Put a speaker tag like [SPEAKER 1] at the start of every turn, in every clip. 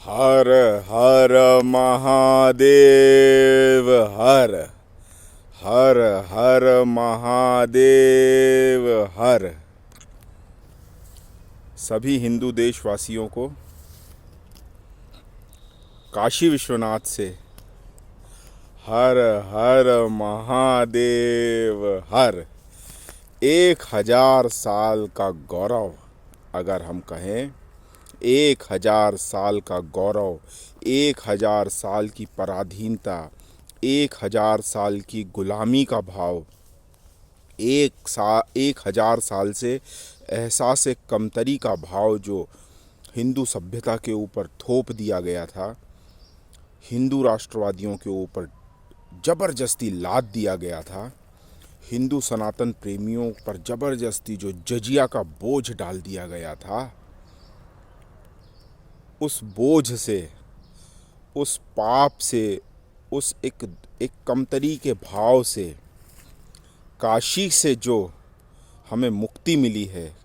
[SPEAKER 1] हर हर महादेव। हर हर हर महादेव। हर सभी हिंदू देशवासियों को काशी विश्वनाथ से हर हर महादेव। हर 1000 साल का गौरव, अगर हम कहें 1000 साल का गौरव, 1000 साल की पराधीनता, 1000 साल की गुलामी का भाव, 1000 साल से एहसास कमतरी का भाव जो हिंदू सभ्यता के ऊपर थोप दिया गया था, हिंदू राष्ट्रवादियों के ऊपर जबरदस्ती लाद दिया गया था, हिंदू सनातन प्रेमियों पर जबरदस्ती जो जजिया का बोझ डाल दिया गया था, उस बोझ से, उस पाप से, उस एक कमतरी के भाव से, काशी से जो हमें मुक्ति मिली है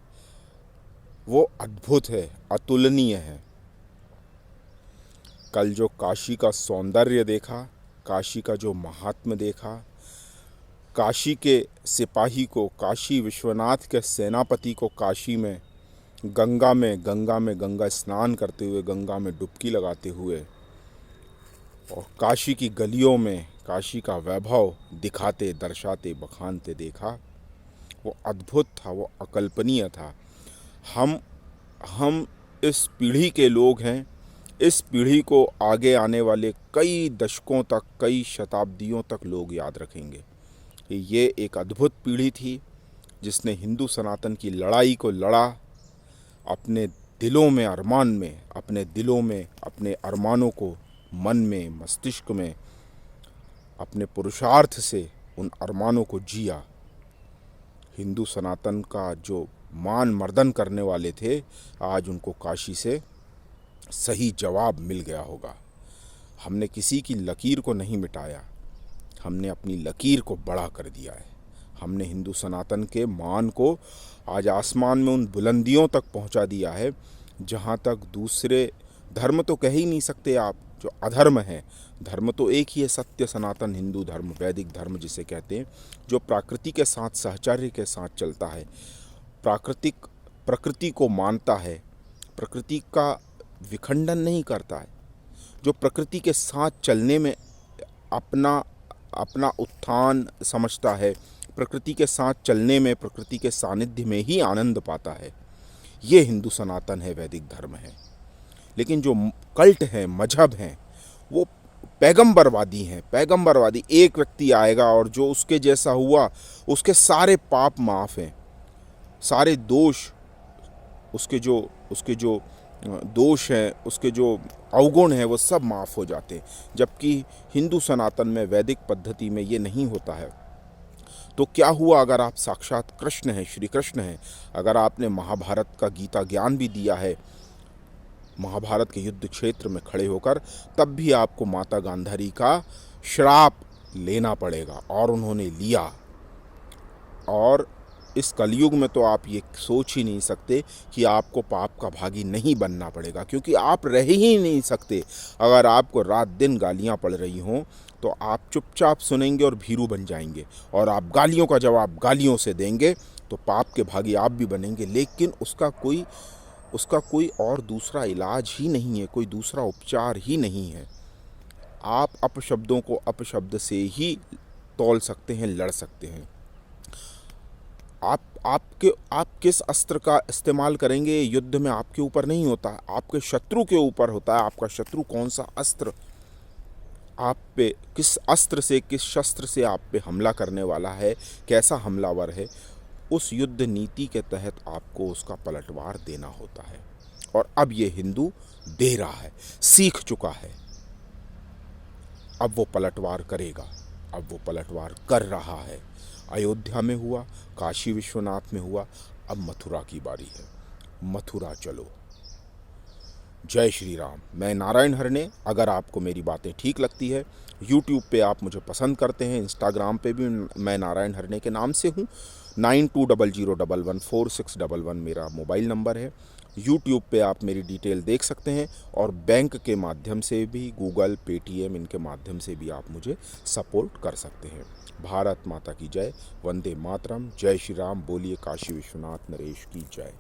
[SPEAKER 1] वो अद्भुत है, अतुलनीय है। कल जो काशी का सौंदर्य देखा, काशी का जो महात्म्य देखा, काशी के सिपाही को, काशी विश्वनाथ के सेनापति को काशी में गंगा में गंगा स्नान करते हुए, गंगा में डुबकी लगाते हुए और काशी की गलियों में काशी का वैभव दिखाते, दर्शाते, बखानते देखा, वो अद्भुत था, वो अकल्पनीय था। हम इस पीढ़ी के लोग हैं। इस पीढ़ी को आगे आने वाले कई दशकों तक, कई शताब्दियों तक लोग याद रखेंगे। ये एक अद्भुत पीढ़ी थी जिसने हिंदू सनातन की लड़ाई को लड़ा, अपने दिलों में, अरमान में, अपने दिलों में अपने अरमानों को, मन में, मस्तिष्क में, अपने पुरुषार्थ से उन अरमानों को जिया। हिंदू सनातन का जो मान मर्दन करने वाले थे, आज उनको काशी से सही जवाब मिल गया होगा। हमने किसी की लकीर को नहीं मिटाया, हमने अपनी लकीर को बड़ा कर दिया है। हमने हिंदू सनातन के मान को आज आसमान में उन बुलंदियों तक पहुंचा दिया है जहां तक दूसरे धर्म तो कह ही नहीं सकते आप, जो अधर्म है। धर्म तो एक ही है, सत्य सनातन हिंदू धर्म, वैदिक धर्म जिसे कहते हैं, जो प्रकृति के साथ, सहचर्य के साथ चलता है, प्रकृति को मानता है, प्रकृति का विखंडन नहीं करता है, जो प्रकृति के साथ चलने में अपना उत्थान समझता है, प्रकृति के साथ चलने में, प्रकृति के सानिध्य में ही आनंद पाता है। ये हिंदू सनातन है, वैदिक धर्म है। लेकिन जो कल्ट हैं, मजहब हैं, वो पैगंबरवादी हैं। पैगंबरवादी एक व्यक्ति आएगा और जो उसके जैसा हुआ, उसके सारे पाप माफ़ हैं, सारे दोष, उसके जो दोष हैं, उसके जो अवगुण हैं, वो सब माफ़ हो जाते हैं। जबकि हिंदू सनातन में, वैदिक पद्धति में ये नहीं होता है। तो क्या हुआ अगर आप साक्षात कृष्ण हैं, श्री कृष्ण हैं, अगर आपने महाभारत का गीता ज्ञान भी दिया है, महाभारत के युद्ध क्षेत्र में खड़े होकर, तब भी आपको माता गांधारी का श्राप लेना पड़ेगा, और उन्होंने लिया। और इस कलयुग में तो आप ये सोच ही नहीं सकते कि आपको पाप का भागी नहीं बनना पड़ेगा, क्योंकि आप रह ही नहीं सकते। अगर आपको रात दिन गालियां पड़ रही हों तो आप चुपचाप सुनेंगे और भीरू बन जाएंगे, और आप गालियों का जवाब गालियों से देंगे, तो पाप के भागी आप भी बनेंगे। लेकिन उसका कोई और दूसरा इलाज ही नहीं है, कोई दूसरा उपचार ही नहीं है। आप अपशब्दों को अपशब्द से ही तौल सकते हैं, लड़ सकते हैं। आप किस अस्त्र का इस्तेमाल करेंगे युद्ध में आपके ऊपर नहीं होता, आपके शत्रु के ऊपर होता है। आपका शत्रु कौन सा अस्त्र आप पे, किस अस्त्र से, किस शस्त्र से आप पे हमला करने वाला है, कैसा हमलावर है, उस युद्ध नीति के तहत आपको उसका पलटवार देना होता है। और अब ये हिंदू दे रहा है, सीख चुका है। अब वो पलटवार करेगा, अब वो पलटवार कर रहा है। अयोध्या में हुआ, काशी विश्वनाथ में हुआ, अब मथुरा की बारी है। मथुरा चलो। जय श्री राम। मैं नारायण हरणे। अगर आपको मेरी बातें ठीक लगती है, यूट्यूब पे आप मुझे पसंद करते हैं, इंस्टाग्राम पे भी मैं नारायण हरणे के नाम से हूँ। 9200114611 मेरा मोबाइल नंबर है। यूट्यूब पे आप मेरी डिटेल देख सकते हैं और बैंक के माध्यम से भी, गूगल, पेटीएम, इनके माध्यम से भी आप मुझे सपोर्ट कर सकते हैं। भारत माता की जय, वंदे मातरम, जय श्री राम, बोलिए काशी विश्वनाथ नरेश की जय।